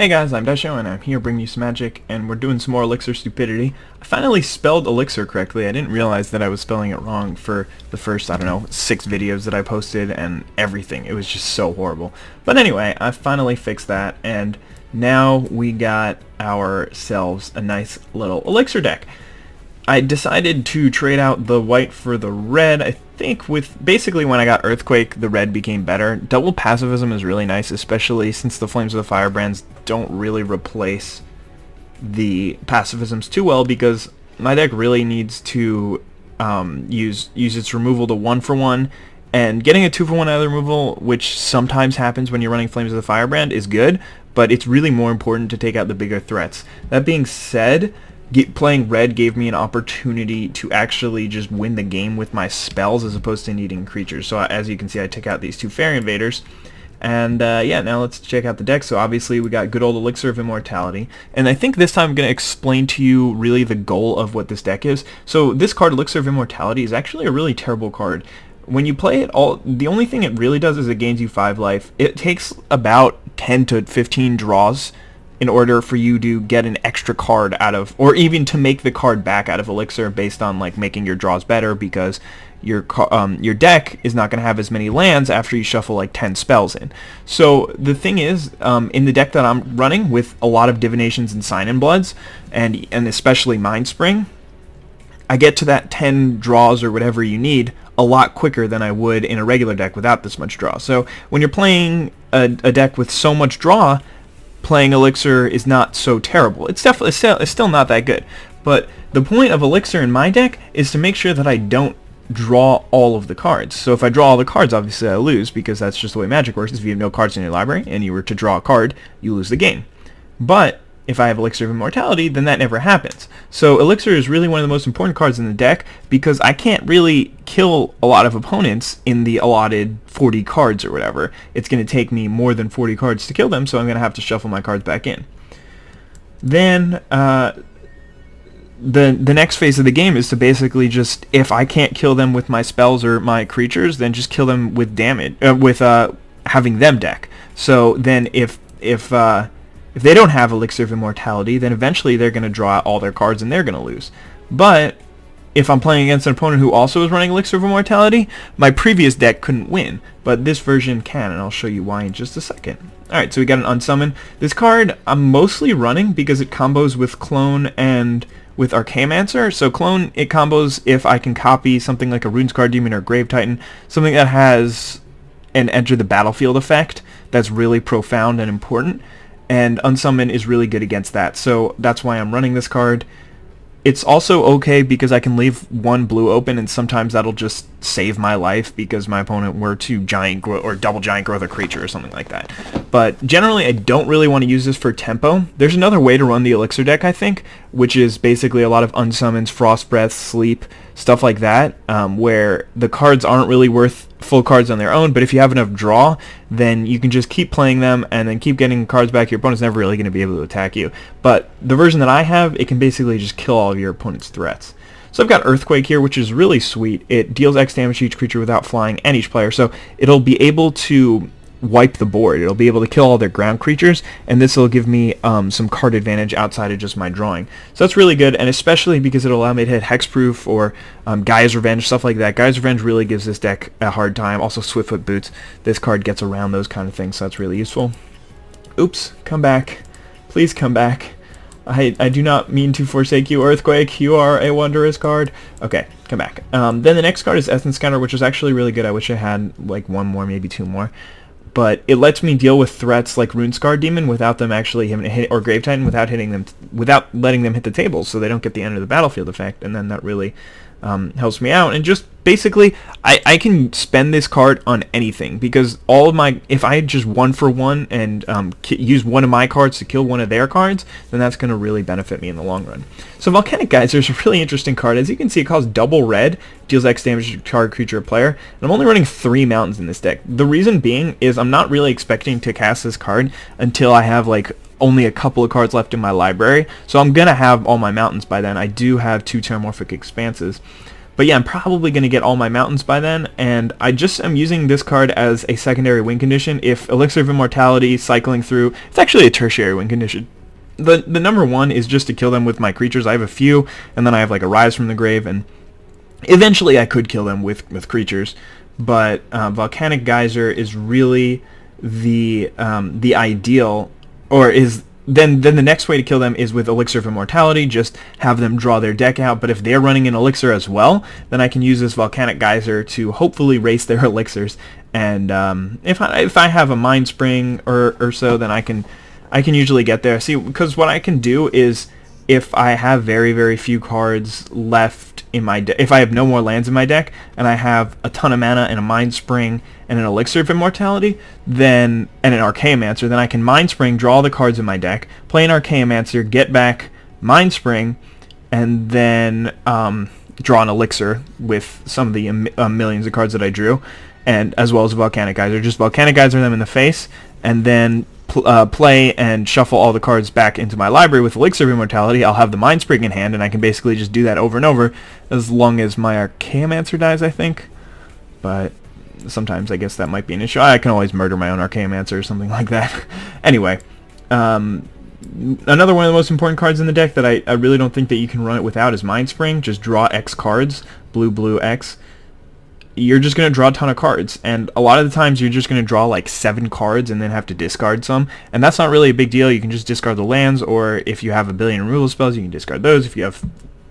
Hey guys, I'm Izdaisho and I'm here bringing you some magic, and we're doing some more Elixir stupidity. I finally spelled Elixir correctly. I didn't realize that I was spelling it wrong for the first, 6 videos that I posted and everything. It was just so horrible. But anyway, I finally fixed that, and now we got ourselves a nice little Elixir deck. I decided to trade out the white for the red. I think with basically when I got Earthquake, the red became better. Double pacifism is really nice, especially since the Flames of the Firebrands don't really replace the pacifisms too well, because my deck really needs to use its removal to 1-for-1, and getting a 2-for-1 out of the removal, which sometimes happens when you're running Flames of the Firebrand, is good, but it's really more important to take out the bigger threats. That being said, playing red gave me an opportunity to actually just win the game with my spells as opposed to needing creatures. So as you can see, I took out these 2 Fairy Invaders. And yeah, now let's check out the deck. So obviously we got good old Elixir of Immortality. And I think this time I'm going to explain to you really the goal of what this deck is. So this card, Elixir of Immortality, is actually a really terrible card. When you play it, the only thing it really does is it gains you 5 life. It takes about 10 to 15 draws in order for you to get an extra card out of, or even to make the card back out of Elixir based on like making your draws better, because your deck is not going to have as many lands after you shuffle like 10 spells in. So the thing is, in the deck that I'm running with a lot of Divinations and Sign in Bloods, and especially Mind Spring, I get to that 10 draws or whatever you need a lot quicker than I would in a regular deck without this much draw. So when you're playing a deck with so much draw, playing Elixir is not so terrible. It's still not that good. But the point of Elixir in my deck is to make sure that I don't draw all of the cards. So if I draw all the cards, obviously I lose, because that's just the way Magic works. If you have no cards in your library and you were to draw a card, you lose the game. But if I have Elixir of Immortality, then that never happens. So Elixir is really one of the most important cards in the deck, because I can't really kill a lot of opponents in the allotted 40 cards or whatever. It's going to take me more than 40 cards to kill them, so I'm going to have to shuffle my cards back in. Then the next phase of the game is to basically just, if I can't kill them with my spells or my creatures, then just kill them with damage, with having them deck. So then if they don't have Elixir of Immortality, then eventually they're going to draw out all their cards and they're going to lose. But if I'm playing against an opponent who also is running Elixir of Immortality, my previous deck couldn't win, but this version can, and I'll show you why in just a second. Alright, so we got an Unsummon. This card I'm mostly running because it combos with Clone and with Archaeomancer. So Clone, it combos if I can copy something like a Runescar Demon or Grave Titan, something that has an Enter the Battlefield effect that's really profound and important. And Unsummon is really good against that, so that's why I'm running this card. It's also okay because I can leave 1 blue open, and sometimes that'll just save my life because my opponent were to double giant growth a creature or something like that. But generally I don't really want to use this for tempo. There's another way to run the Elixir deck, I think, which is basically a lot of Unsummons, Frost Breath, Sleep, stuff like that, where the cards aren't really worth full cards on their own, but if you have enough draw, then you can just keep playing them and then keep getting cards back. Your opponent's never really going to be able to attack you. But the version that I have, it can basically just kill all of your opponent's threats. So I've got Earthquake here, which is really sweet. It deals X damage to each creature without flying and each player, so it'll be able to wipe the board. It'll be able to kill all their ground creatures, and this will give me some card advantage outside of just my drawing. So that's really good, and especially because it'll allow me to hit Hexproof or Gaia's Revenge, stuff like that. Gaia's Revenge really gives this deck a hard time. Also Swiftfoot Boots. This card gets around those kind of things, so that's really useful. Oops, come back. Please come back. I do not mean to forsake you, Earthquake. You are a wondrous card. Okay, come back. Then the next card is Essence Scanner, which is actually really good. I wish I had like 1 more, maybe 2 more. But it lets me deal with threats like Runescar Demon without them actually hitting, or Grave Titan without letting them hit the table, so they don't get the Enter the Battlefield effect, and then that really helps me out. And just basically, I can spend this card on anything, because all of my, if I just 1-for-1 and use 1 of my cards to kill 1 of their cards, then that's going to really benefit me in the long run. So Volcanic Geyser is a really interesting card. As you can see, it costs double red, deals X damage to target creature or player, and I'm only running 3 mountains in this deck. The reason being is I'm not really expecting to cast this card until I have like only a couple of cards left in my library, so I'm gonna have all my mountains by then. I do have 2 Terramorphic Expanses. But yeah, I'm probably going to get all my mountains by then, and I just am using this card as a secondary win condition. If Elixir of Immortality cycling through, it's actually a tertiary win condition. The number one is just to kill them with my creatures. I have a few, and then I have like a Rise from the Grave, and eventually I could kill them with creatures. But Volcanic Geyser is really the ideal, or is then the next way to kill them is with Elixir of Immortality. Just have them draw their deck out. But if they're running an Elixir as well, then I can use this Volcanic Geyser to hopefully race their Elixirs. And if I have a Mind Spring or so, then I can usually get there. See, because what I can do is, if I have very, very few cards left in my deck, if I have no more lands in my deck, and I have a ton of mana and a Mind Spring and an Elixir of Immortality, then and an Archaeomancer, then I can Mind Spring, draw all the cards in my deck, play an Archaeomancer, get back Mind Spring, and then draw an Elixir with some of the millions of cards that I drew, and as well as a Volcanic Geyser. Just Volcanic Geyser them in the face, and then play and shuffle all the cards back into my library with Elixir of Immortality. I'll have the Mind Spring in hand, and I can basically just do that over and over as long as my Archaeomancer dies, I think. But sometimes I guess that might be an issue. I can always murder my own Archaeomancer or something like that. Anyway, another one of the most important cards in the deck that I really don't think that you can run it without is Mind Spring. Just draw X cards, blue, X. You're just going to draw a ton of cards, and a lot of the times you're just going to draw like 7 cards and then have to discard some, and that's not really a big deal. You can just discard the lands, or if you have a billion removal spells, you can discard those. If you have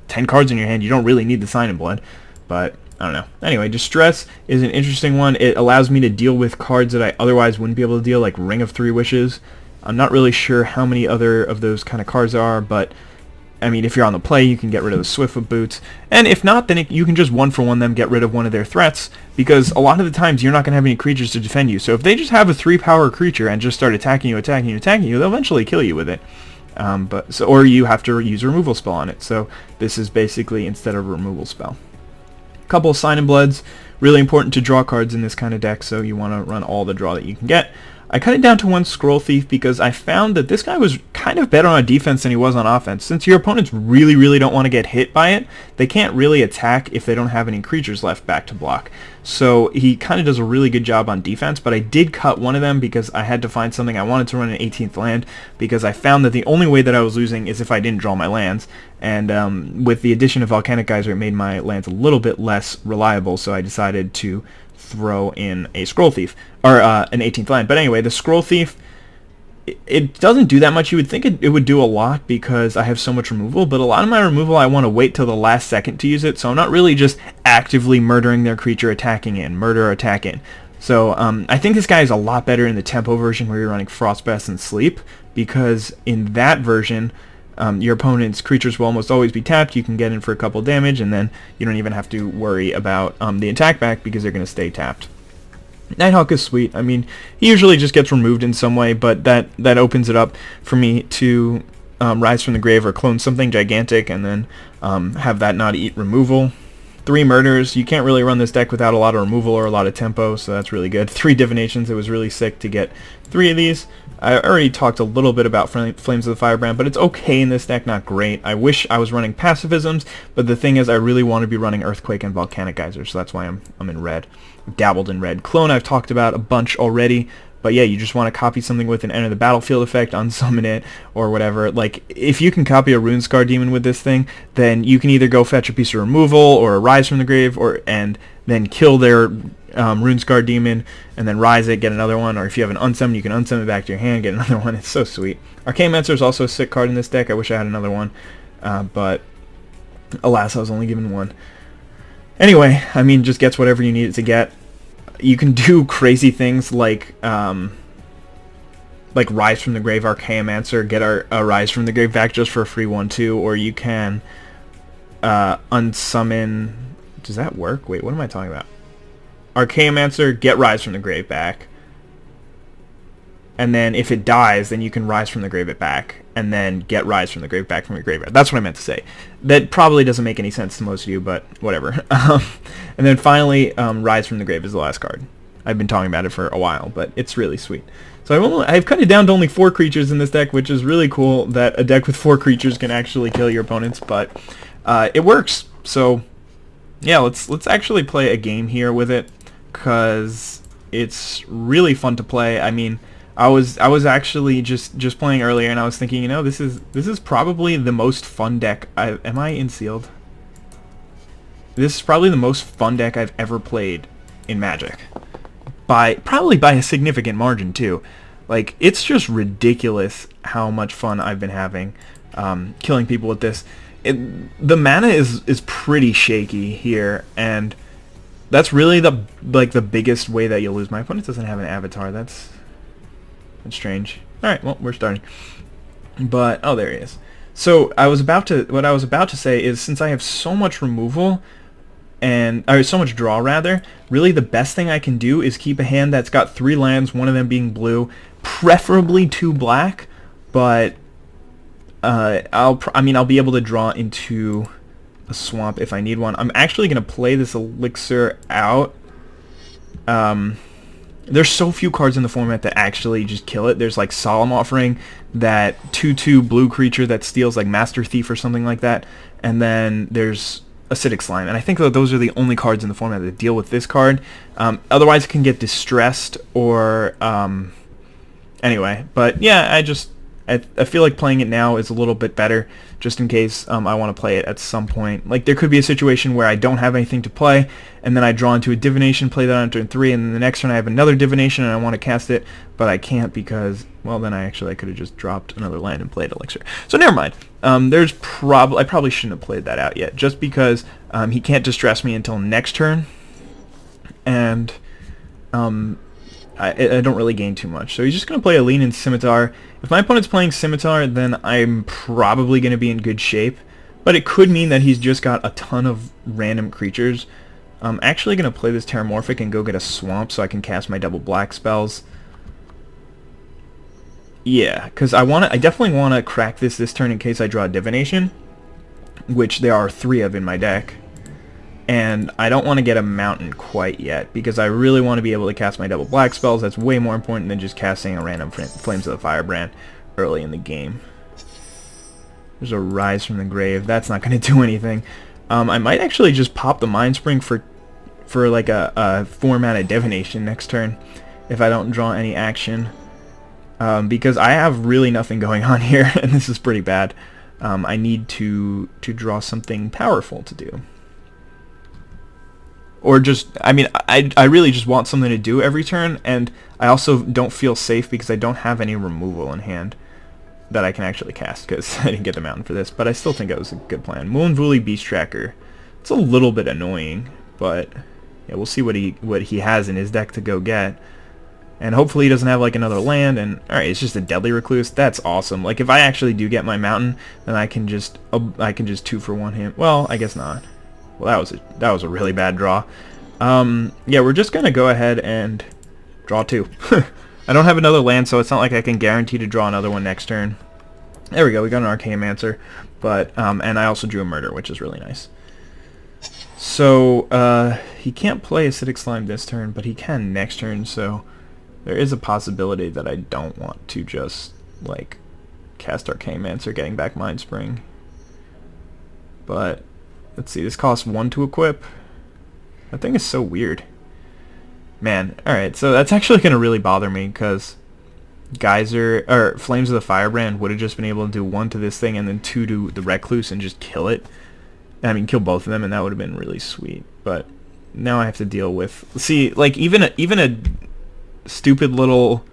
10 cards in your hand, you don't really need the Sign in Blood, but I don't know. Anyway, Distress is an interesting one. It allows me to deal with cards that I otherwise wouldn't be able to deal, like Ring of 3 Wishes. I'm not really sure how many other of those kind of cards there are, but I mean, if you're on the play, you can get rid of the Swiftfoot Boots. And if not, then you can just 1-for-1 them, get rid of one of their threats, because a lot of the times you're not going to have any creatures to defend you. So if they just have a 3-power creature and just start attacking you, they'll eventually kill you with it. Or you have to use a removal spell on it. So this is basically instead of a removal spell. A couple of Sign in Bloods. Really important to draw cards in this kind of deck, so you want to run all the draw that you can get. I cut it down to 1 Scroll Thief because I found that this guy was kind of better on defense than he was on offense. Since your opponents really don't want to get hit by it, they can't really attack if they don't have any creatures left back to block. So he kind of does a really good job on defense, but I did cut one of them because I had to find something. I wanted to run an 18th land because I found that the only way that I was losing is if I didn't draw my lands. And with the addition of Volcanic Geyser, it made my lands a little bit less reliable, so I decided to throw in a Scroll Thief, or an 18th land. But anyway, the Scroll Thief, it doesn't do that much. You would think it would do a lot because I have so much removal, but a lot of my removal I want to wait till the last second to use it, so I'm not really just actively murdering their creature, attacking in, murder, attack in. So I think this guy is a lot better in the tempo version where you're running Frostbest and Sleep, because in that version, your opponent's creatures will almost always be tapped. You can get in for a couple damage, and then you don't even have to worry about the attack back because they're going to stay tapped. Nighthawk is sweet. I mean, he usually just gets removed in some way, but that opens it up for me to Rise from the Grave or clone something gigantic and then have that not eat removal. 3 Murders. You can't really run this deck without a lot of removal or a lot of tempo, so that's really good. 3 Divinations. It was really sick to get 3 of these. I already talked a little bit about Flames of the Firebrand, but it's okay in this deck, not great. I wish I was running Pacifisms, but the thing is I really want to be running Earthquake and Volcanic Geyser, so that's why I'm in red. Dabbled in red. Clone I've talked about a bunch already, but yeah, you just want to copy something with an Enter the Battlefield effect, unsummon it, or whatever. Like, if you can copy a Runescar Demon with this thing, then you can either go fetch a piece of removal or a Rise from the Grave, and then kill their Runescar Demon, and then rise it, get another one, or if you have an unsummon, you can unsummon it back to your hand, get another one. It's so sweet. Archaeomancer is also a sick card in this deck. I wish I had another one, but alas, I was only given one. Anyway, I mean, just gets whatever you need it to get. You can do crazy things like Rise from the Grave Archaeomancer, get a Rise from the Grave back just for a free 1/2, or you can unsummon. Does that work? Wait, what am I talking about? Archaeomancer, get Rise from the Grave back, and then if it dies, then you can Rise from the Grave it back, and then get Rise from the Grave back from your graveyard. That's what I meant to say. That probably doesn't make any sense to most of you, but whatever. And then finally, Rise from the Grave is the last card. I've been talking about it for a while, but it's really sweet. So I've cut it down to only 4 creatures in this deck, which is really cool that a deck with 4 creatures can actually kill your opponents, but it works. So yeah, let's actually play a game here with it, cause it's really fun to play. I mean, I was actually just playing earlier, and I was thinking, you know, this is probably the most fun deck. Am I in sealed? This is probably the most fun deck I've ever played in Magic, probably by a significant margin too. Like, it's just ridiculous how much fun I've been having killing people with this. The mana is pretty shaky here, and that's really the biggest way that you'll lose. My opponent doesn't have an avatar. That's strange. All right, well, we're starting. But oh, there he is. So what I was about to say is, since I have so much removal or so much draw rather, really the best thing I can do is keep a hand that's got 3 lands, one of them being blue, preferably 2 black, but I'll be able to draw into a swamp if I need one. I'm actually going to play this Elixir out. There's so few cards in the format that actually just kill it. There's like Solemn Offering, that 2/2 blue creature that steals, like Master Thief or something like that, and then there's Acidic Slime, and I think that those are the only cards in the format that deal with this card. Otherwise it can get Distressed or anyway, but yeah, I feel like playing it now is a little bit better, just in case I want to play it at some point. Like, there could be a situation where I don't have anything to play, and then I draw into a Divination, play that on turn 3, and then the next turn I have another Divination and I want to cast it, but I can't because, well, then I could have just dropped another land and played Elixir. So never mind. I probably shouldn't have played that out yet, just because he can't distress me until next turn, and I don't really gain too much. So he's just going to play a Lean and Scimitar. If my opponent's playing Scimitar, then I'm probably going to be in good shape. But it could mean that he's just got a ton of random creatures. I'm actually going to play this Terramorphic and go get a Swamp so I can cast my double black spells. Yeah, because I definitely want to crack this turn in case I draw a Divination, which there are 3 of in my deck. And I don't want to get a Mountain quite yet, because I really want to be able to cast my double black spells. That's way more important than just casting a random Flames of the Firebrand early in the game. There's a Rise from the Grave. That's not going to do anything. I might actually just pop the Mind Spring for like a 4-mana Divination next turn if I don't draw any action. Because I have really nothing going on here, and this is pretty bad. I need to draw something powerful to do. Or just, I really just want something to do every turn, and I also don't feel safe because I don't have any removal in hand that I can actually cast, because I didn't get the Mountain for this, but I still think it was a good plan. Mullenvuli Beast Tracker. It's a little bit annoying, but yeah, we'll see what he has in his deck to go get. And hopefully he doesn't have like another land, and alright, it's just a Deadly Recluse. That's awesome. Like, if I actually do get my Mountain, then I can just 2-for-1 him. Well, I guess not. Well, that was a really bad draw. Yeah, we're just gonna go ahead and draw 2. I don't have another land, so it's not like I can guarantee to draw another one next turn. There we go. We got an Archaeomancer, but and I also drew a Murder, which is really nice. So he can't play Acidic Slime this turn, but he can next turn. So there is a possibility that I don't want to just like cast Archaeomancer, getting back Mind Spring. But let's see, this costs 1 to equip. That thing is so weird. Man, alright, so that's actually going to really bother me, because Flames of the Firebrand would have just been able to do 1 to this thing and then 2 to the Recluse and just kill it. Kill both of them, and that would have been really sweet. But now I have to deal with... See, like, even a stupid little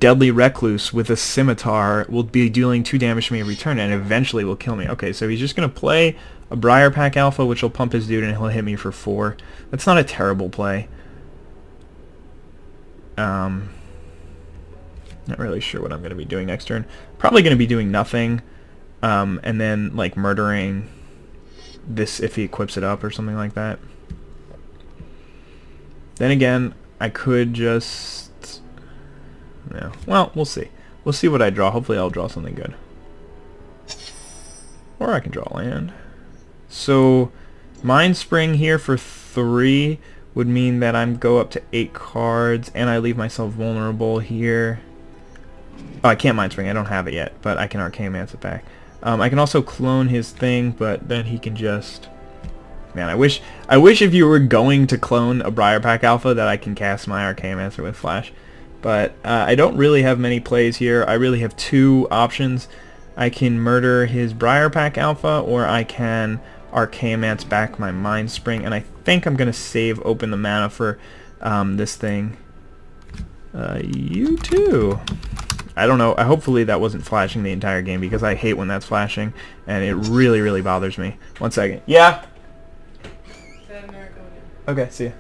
Deadly Recluse with a Scimitar will be dealing 2 damage to me every turn, and eventually will kill me. Okay, so he's just going to play a Briar Pack Alpha, which will pump his dude, and he'll hit me for 4. That's not a terrible play. Not really sure what I'm going to be doing next turn. Probably going to be doing nothing, and then like murdering this if he equips it up or something like that. Then again, I could just... Yeah, well, we'll see. We'll see what I draw. Hopefully I'll draw something good. Or I can draw land. So, Mind Spring here for 3 would mean that I'm go up to 8 cards, and I leave myself vulnerable here. Oh, I can't Mind Spring. I don't have it yet, but I can Archaeomance it back. I can also clone his thing, but then he can just... Man, I wish if you were going to clone a Briarpack Alpha that I can cast my Archaeomancer with Flash. But I don't really have many plays here. I really have two options. I can murder his Briarpack Alpha, or I can Archaeomance back my Mind Spring, and I think I'm going to save open the mana for this thing. You too. I don't know. Hopefully that wasn't flashing the entire game, because I hate when that's flashing, and it really, really bothers me. 1 second. Yeah? Okay, see ya.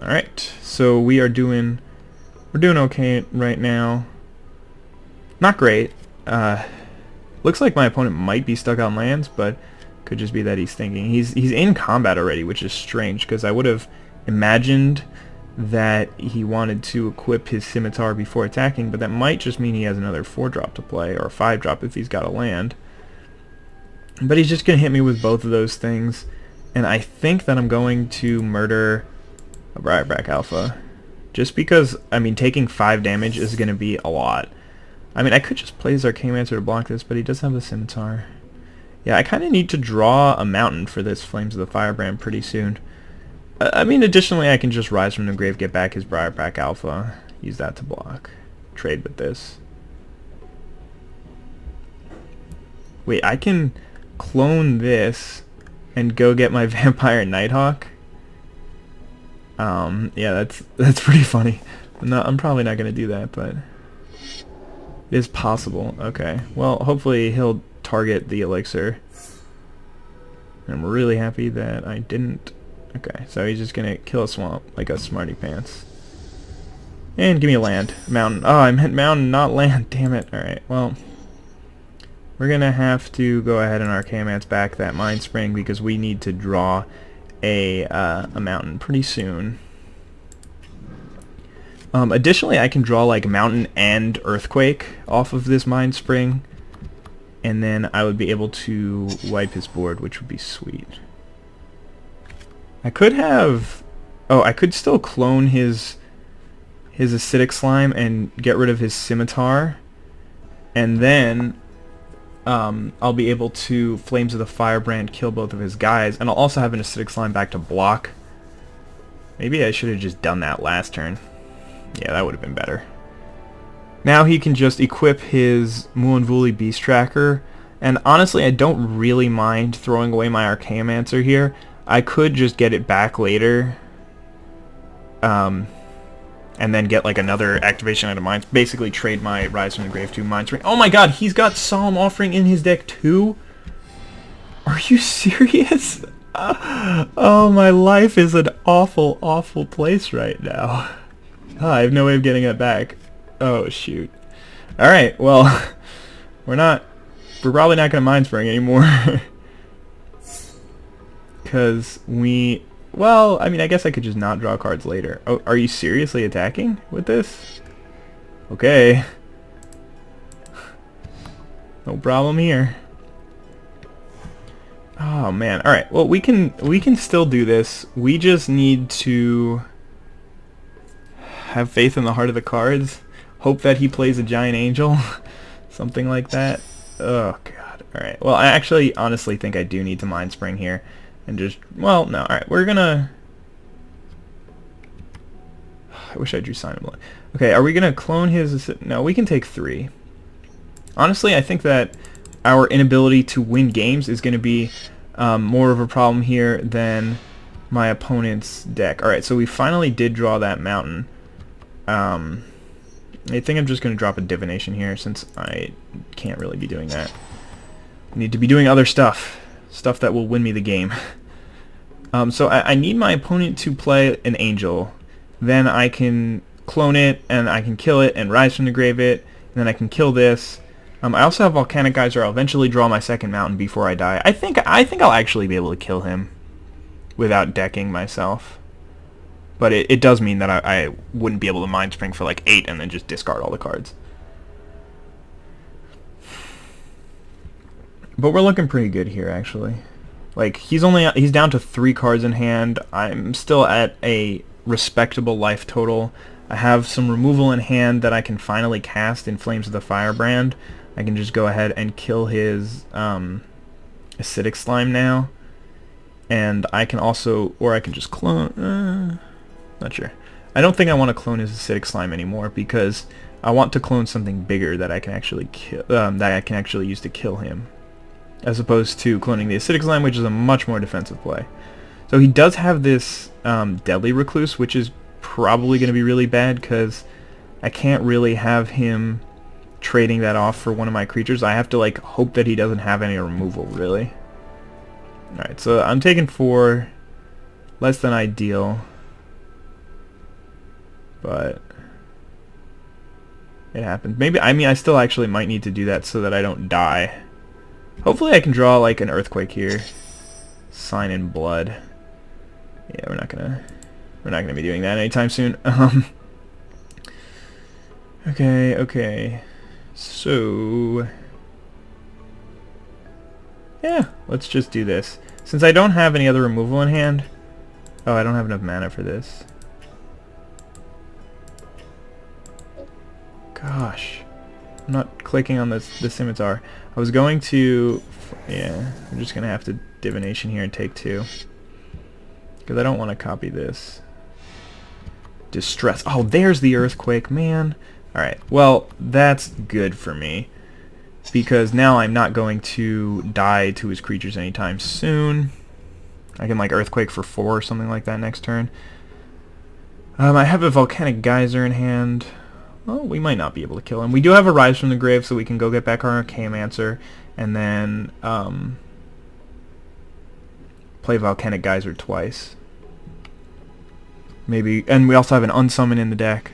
Alright, so we're doing okay right now. Not great. Looks like my opponent might be stuck on lands, but could just be that he's thinking. He's in combat already, which is strange, because I would have imagined that he wanted to equip his Scimitar before attacking, but that might just mean he has another 4-drop to play, or a 5-drop if he's got a land. But he's just going to hit me with both of those things, and I think that I'm going to murder a Briarback Alpha. Just because, I mean, taking 5 damage is going to be a lot. I mean, I could just play his Archaeomancer to block this, but he does have the Scimitar. Yeah, I kind of need to draw a mountain for this Flames of the Firebrand pretty soon. I mean, additionally, I can just Rise from the Grave, get back his Briarpack Alpha, use that to block. Trade with this. Wait, I can clone this and go get my Vampire Nighthawk? Yeah, that's pretty funny. No, I'm probably not going to do that, but it is possible. Okay, well, hopefully he'll target the Elixir. I'm really happy that I didn't. Okay, so he's just going to kill a swamp like a smarty pants. And give me a land. Mountain. Oh, I meant mountain, not land. Damn it. Alright, well, we're going to have to go ahead and Archaeomance back that Mind Spring, because we need to draw a mountain pretty soon. Additionally, I can draw like Mountain and Earthquake off of this Mind Spring, and then I would be able to wipe his board, which would be sweet. I could have... Oh, I could still clone his Acidic Slime and get rid of his Scimitar, and then I'll be able to Flames of the Firebrand, kill both of his guys, and I'll also have an Acidic Slime back to block. Maybe I should have just done that last turn. Yeah, that would have been better. Now he can just equip his Muonvuli Beast Tracker, and honestly, I don't really mind throwing away my Archaeomancer here. I could just get it back later, and then get like another activation out of mine. Basically trade my Rise from the Grave to Mind Spring. Oh my god, he's got Solemn Offering in his deck too? Are you serious? Oh, my life is an awful, awful place right now. I have no way of getting it back. Oh shoot. Alright, well, we're probably not going to Mind Spring anymore. Because well, I mean, I guess I could just not draw cards later. Oh, are you seriously attacking with this? Okay. No problem here. Oh man. All right. Well, we can still do this. We just need to have faith in the heart of the cards. Hope that he plays a Giant Angel. Something like that. Oh god. All right. Well, I actually honestly think I do need to Mind Spring here. And just, well, no, alright, we're gonna... I wish I drew Sign of Blood. Okay, are we gonna clone his... No, we can take 3. Honestly, I think that our inability to win games is gonna be more of a problem here than my opponent's deck. Alright, so we finally did draw that mountain. I think I'm just gonna drop a Divination here, since I can't really be doing that. I need to be doing other stuff. Stuff that will win me the game. So I need my opponent to play an Angel. Then I can clone it, and I can kill it, and Rise from the Grave it, and then I can kill this. I also have Volcanic Geyser. I'll eventually draw my second mountain before I die. I think I'll actually be able to kill him without decking myself. But it does mean that I wouldn't be able to Mind Spring for like 8 and then just discard all the cards. But we're looking pretty good here, actually. Like, he's down to 3 cards in hand. I'm still at a respectable life total. I have some removal in hand that I can finally cast in Flames of the Firebrand. I can just go ahead and kill his acidic slime now, and I can also, or I can just clone, not sure. I don't think I want to clone his acidic slime anymore because I want to clone something bigger that I can actually kill, that I can actually use to kill him, as opposed to cloning the acidic slime, which is a much more defensive play. So he does have this deadly recluse, which is probably going to be really bad because I can't really have him trading that off for one of my creatures. I have to like hope that he doesn't have any removal, really. Alright, so I'm taking 4, less than ideal, but it happens. Maybe, I mean, I still actually might need to do that so that I don't die. Hopefully I can draw like an earthquake here. Sign in blood. Yeah, we're not gonna be doing that anytime soon. Okay. So yeah, let's just do this. Since I don't have any other removal in hand. Oh, I don't have enough mana for this. Gosh. I'm not clicking on the scimitar. I was going to... Yeah, I'm just going to have to divination here and take 2. Because I don't want to copy this. Distress. Oh, there's the earthquake, man. Alright, well, that's good for me. Because now I'm not going to die to his creatures anytime soon. I can like earthquake for 4 or something like that next turn. I have a volcanic geyser in hand. Well, we might not be able to kill him. We do have a Rise from the Grave, so we can go get back our Archaeomancer and then play Volcanic Geyser twice. Maybe, and we also have an Unsummon in the deck.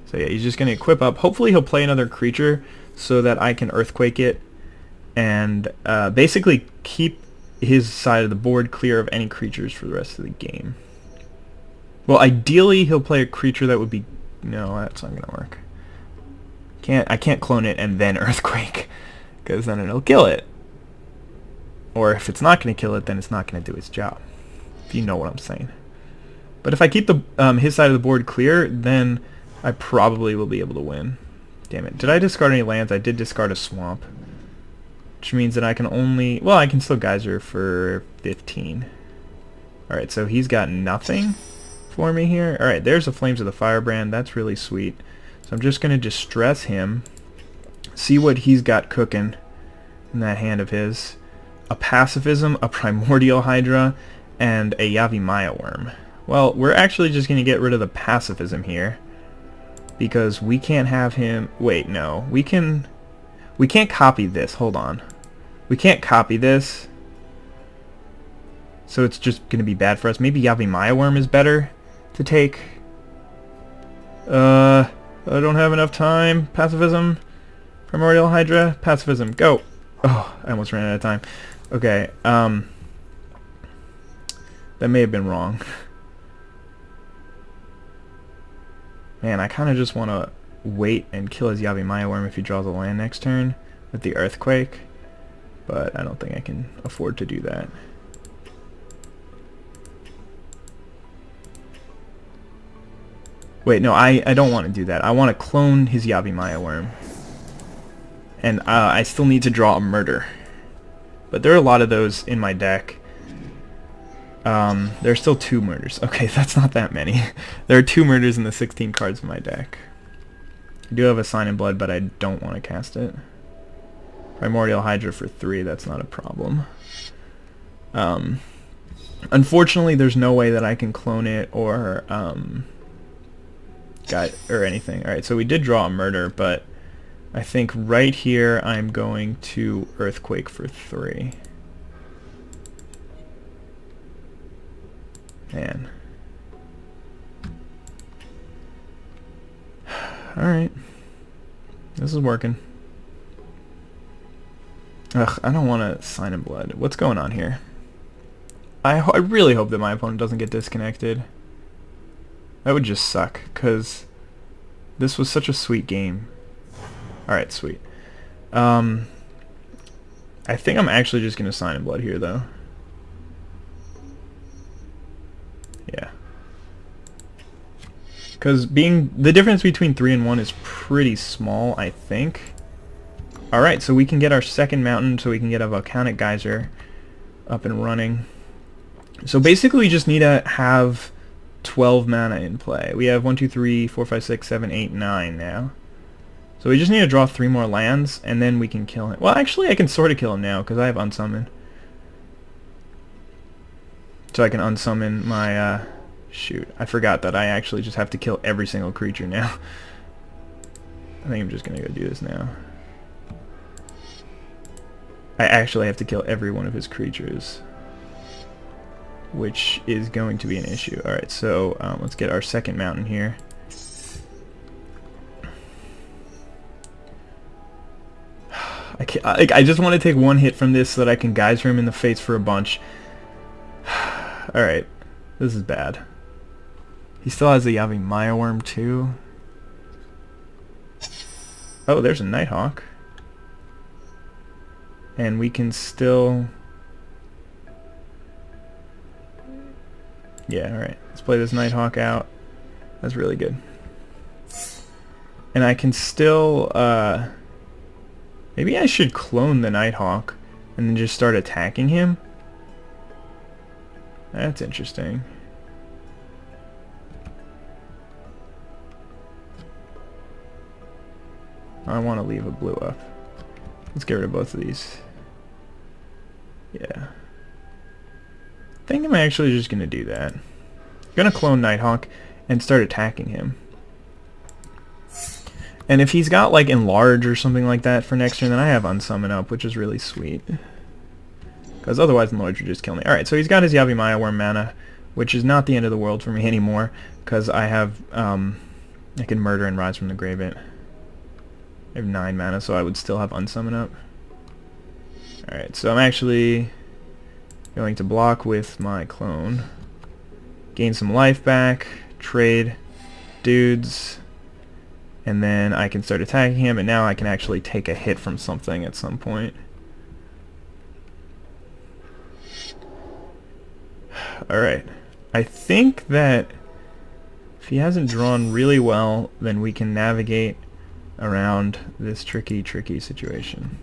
So yeah, he's just going to equip up. Hopefully he'll play another creature so that I can Earthquake it and basically keep his side of the board clear of any creatures for the rest of the game. Well, ideally he'll play a creature that would be... No, that's not gonna work. I can't clone it and then Earthquake, because then it'll kill it. Or if it's not gonna kill it, then it's not gonna do its job. If you know what I'm saying. But if I keep the his side of the board clear, then I probably will be able to win. Damn it! Did I discard any lands? I did discard a swamp, which means that I can only... Well, I can still Geyser for 15. All right, so he's got nothing for me here. Alright, there's the Flames of the Firebrand. That's really sweet. So I'm just going to distress him. See what he's got cooking in that hand of his. A Pacifism, a Primordial Hydra, and a Yavimaya Worm. Well, we're actually just going to get rid of the Pacifism here. Because we can't have him... Wait, no. We can't copy this. Hold on. We can't copy this. So it's just going to be bad for us. Maybe Yavimaya Worm is better to take. I don't have enough time. Pacifism. Primordial Hydra. Pacifism. Go. Oh, I almost ran out of time. Okay. That may have been wrong. Man, I kind of just want to wait and kill his Yavimaya Worm if he draws a land next turn with the Earthquake. But I don't think I can afford to do that. Wait, no, I don't want to do that. I want to clone his Yavimaya Worm. And I still need to draw a Murder. But there are a lot of those in my deck. There's still 2 murders. Okay, that's not that many. There are 2 murders in the 16 cards in my deck. I do have a Sign in Blood, but I don't want to cast it. Primordial Hydra for 3, that's not a problem. Unfortunately, there's no way that I can clone it or anything. Alright, so we did draw a Murder, but I think right here I'm going to Earthquake for 3. Man. Alright. This is working. Ugh, I don't want to Sign in Blood. What's going on here? I really hope that my opponent doesn't get disconnected. That would just suck, because this was such a sweet game. Alright, sweet. I think I'm actually just going to Sign in Blood here, though. Yeah. Because the difference between 3 and 1 is pretty small, I think. Alright, so we can get our second mountain, so we can get a Volcanic Geyser. up and running. So basically we just need to have 12 mana in play. We have 1, 2, 3, 4, 5, 6, 7, 8, 9 now. So we just need to draw 3 more lands, and then we can kill him. Well, actually, I can sort of kill him now, because I have Unsummon. So I can unsummon my, shoot. I forgot that I actually just have to kill every single creature now. I think I'm just going to go do this now. I actually have to kill every one of his creatures, which is going to be an issue. Alright, so let's get our second mountain here. I just want to take one hit from this so that I can geyser him in the face for a bunch. Alright, this is bad. He still has a Yavi Maya Worm too. Oh, there's a Nighthawk. And we can still... Yeah, alright. Let's play this Nighthawk out. That's really good. And I can still, maybe I should clone the Nighthawk and then just start attacking him. That's interesting. I want to leave a blue up. Let's get rid of both of these. Yeah. I think I'm actually just going to do that. I'm going to clone Nighthawk and start attacking him. And if he's got like Enlarge or something like that for next turn, then I have Unsummon up, which is really sweet. Because otherwise Enlarge would just kill me. Alright, so he's got his Yavi Maya Worm mana, which is not the end of the world for me anymore, because I have, I can Murder and Rise from the Grave it. I have 9 mana, so I would still have Unsummon up. Alright, so I'm actually going to block with my clone. Gain some life back, trade dudes, and then I can start attacking him, and now I can actually take a hit from something at some point. Alright, I think that if he hasn't drawn really well, then we can navigate around this tricky situation.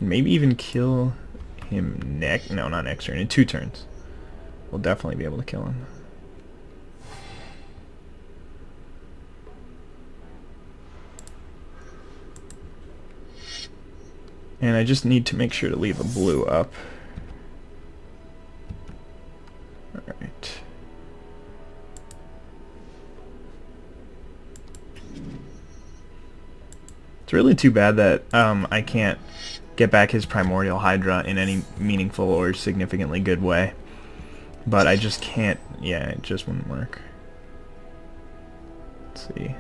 Maybe even kill him no, not next turn, in 2 turns. We'll definitely be able to kill him. And I just need to make sure to leave a blue up. Alright. It's really too bad that I can't get back his Primordial Hydra in any meaningful or significantly good way. But I just can't, yeah, it just wouldn't work. Let's see.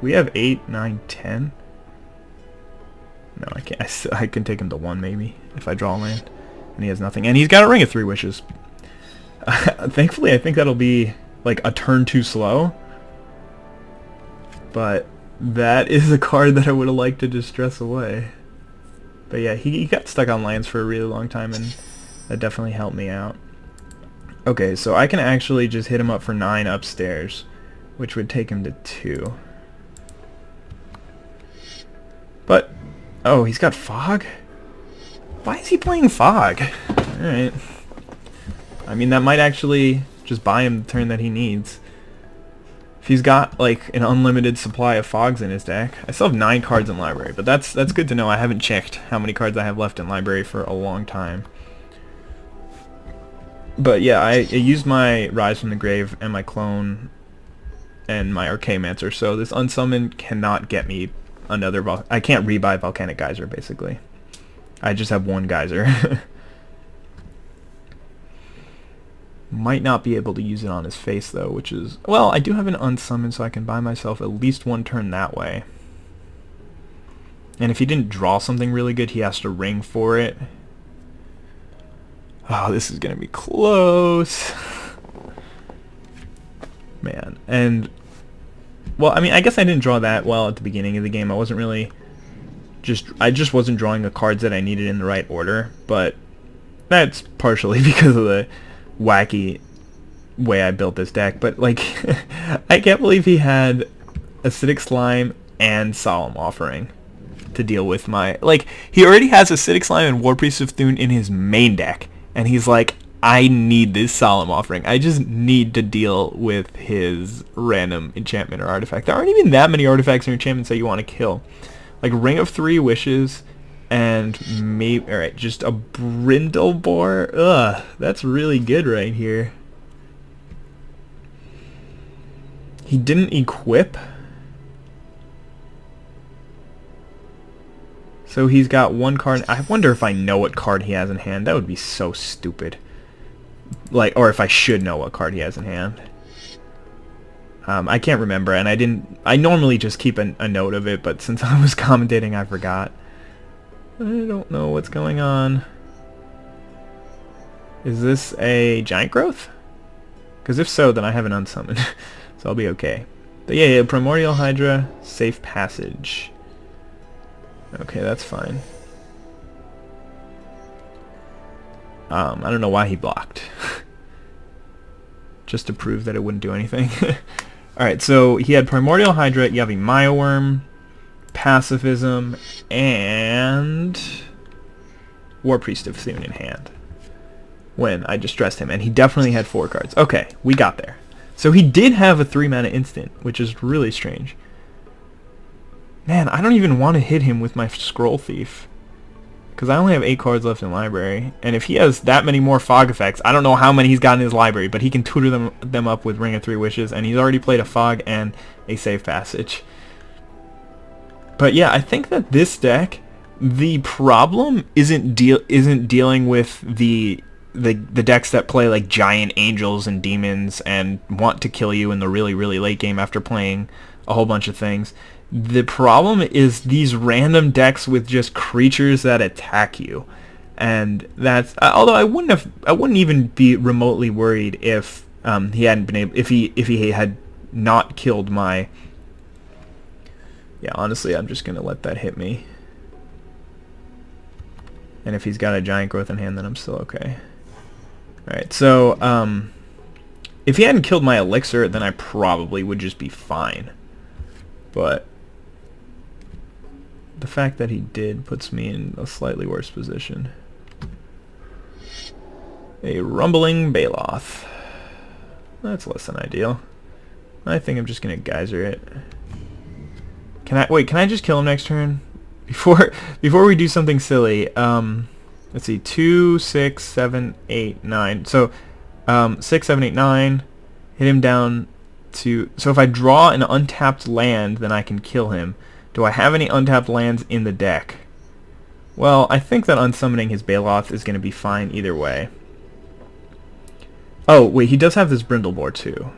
We have 8, 9, 10. No, I can't. I can take him to 1 maybe if I draw a land. And he has nothing. And he's got a Ring of 3 Wishes. Thankfully, I think that'll be like a turn too slow. But that is a card that I would have liked to distress away. But yeah, he got stuck on lands for a really long time, and that definitely helped me out. Okay, so I can actually just hit him up for 9 upstairs, which would take him to 2. But, oh, he's got Fog? Why is he playing Fog? Alright. I mean, that might actually just buy him the turn that he needs. If he's got, like, an unlimited supply of Fogs in his deck. I still have 9 cards in library, but that's good to know. I haven't checked how many cards I have left in library for a long time. But yeah, I used my Rise from the Grave and my Clone and my Archaeomancer, so this Unsummon cannot get me another... I can't rebuy Volcanic Geyser, basically. I just have 1 Geyser. Might not be able to use it on his face, though, which is... Well, I do have an Unsummon, so I can buy myself at least 1 turn that way. And if he didn't draw something really good, he has to ring for it. Oh, this is going to be close. Man. And, well, I mean, I guess I didn't draw that well at the beginning of the game. I wasn't really... I just wasn't drawing the cards that I needed in the right order. But that's partially because of the wacky way I built this deck. But, like, I can't believe he had Acidic Slime and Solemn Offering. to deal with my... Like, he already has Acidic Slime and War Priest of Thune in his main deck, and he's like, I need this Solemn Offering. I just need to deal with his random enchantment or artifact. There aren't even that many artifacts or enchantments that you want to kill. Like Ring of Three Wishes and maybe... Alright, just a Brindlebore. Ugh, that's really good right here. He didn't equip. So he's got one card. I wonder if I know what card he has in hand. That would be so stupid. Like, or if I should know what card he has in hand. I can't remember, and I normally just keep a note of it, but since I was commentating, I forgot. I don't know what's going on. Is this a Giant Growth? Because if so, then I have an unsummoned. So I'll be okay. But yeah, Primordial Hydra, Safe Passage. Okay, that's fine. I don't know why he blocked. Just to prove that it wouldn't do anything. Alright, so he had Primordial Hydra, Yavi Myoworm, Pacifism, and War Priest of Thune in hand. When I distressed him, and he definitely had 4 cards. Okay, we got there. So he did have a 3-mana instant, which is really strange. Man, I don't even want to hit him with my Scroll Thief. Because I only have 8 cards left in library. And if he has that many more fog effects, I don't know how many he's got in his library, but he can tutor them up with Ring of Three Wishes, and he's already played a fog and a Safe Passage. But yeah, I think that this deck, the problem isn't dealing with the decks that play like Giant Angels and Demons and want to kill you in the really, really late game after playing a whole bunch of things. The problem is these random decks with just creatures that attack you, and that's although I wouldn't even be remotely worried if he hadn't been able, if he had not killed my... Yeah, honestly, I'm just gonna let that hit me, and if he's got a Giant Growth in hand, then I'm still okay. All right, so if he hadn't killed my Elixir, then I probably would just be fine, but the fact that he did puts me in a slightly worse position. A Rumbling Baloth. That's less than ideal. I think I'm just gonna Geyser it. Can I just kill him next turn? Before we do something silly, let's see, 2, 6, 7, 8, 9. So 6, 7, 8, 9, hit him down to... So if I draw an untapped land, then I can kill him. Do I have any untapped lands in the deck? Well, I think that unsummoning his Baloth is going to be fine either way. Oh, wait, he does have this Brindlebore too.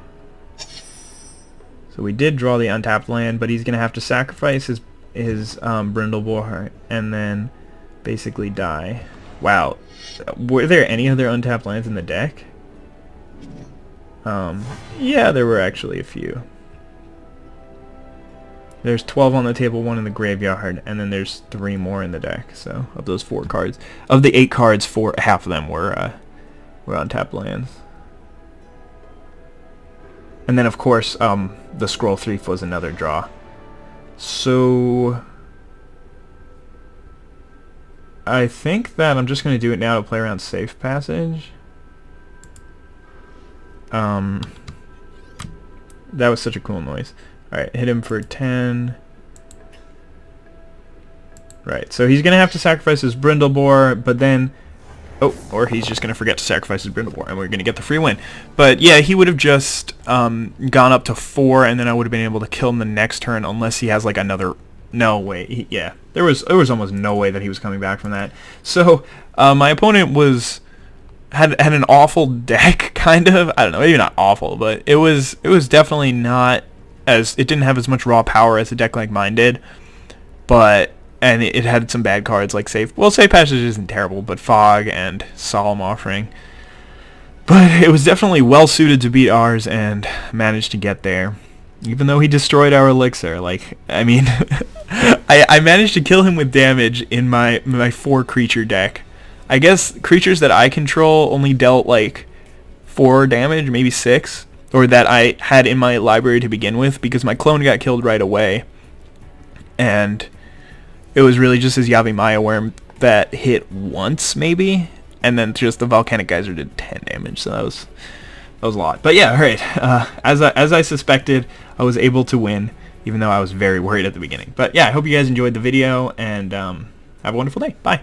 So we did draw the untapped land, but he's going to have to sacrifice his Brindlebore and then basically die. Wow. Were there any other untapped lands in the deck? Yeah, there were actually a few. There's 12 on the table, 1 in the graveyard, and then there's 3 more in the deck. So of those 4 cards, of the 8 cards, half of them were untapped lands. And then of course, the Scroll Thief was another draw. So I think that I'm just going to do it now to play around Safe Passage. That was such a cool noise. Alright, hit him for 10. Right, so he's going to have to sacrifice his Brindlebore, but then... Oh, or he's just going to forget to sacrifice his Brindlebore, and we're going to get the free win. But yeah, he would have just gone up to 4, and then I would have been able to kill him the next turn, unless he has like another... No way. Yeah, there was almost no way that he was coming back from that. So my opponent had an awful deck, kind of. I don't know, maybe not awful, but it was definitely not as... It didn't have as much raw power as a deck like mine did, but... And it had some bad cards like Safe Passage isn't terrible, but Fog and Solemn Offering. But it was definitely well suited to beat ours and managed to get there. Even though he destroyed our Elixir. Like, I mean, I managed to kill him with damage in my 4 creature deck. I guess creatures that I control only dealt like 4 damage, maybe 6. Or that I had in my library to begin with, because my clone got killed right away. And... it was really just his Yavimaya worm that hit once maybe, and then just the volcanic geyser did 10 damage. So that was a lot. But yeah, all right. As I suspected, I was able to win, even though I was very worried at the beginning. But yeah, I hope you guys enjoyed the video, and have a wonderful day. Bye.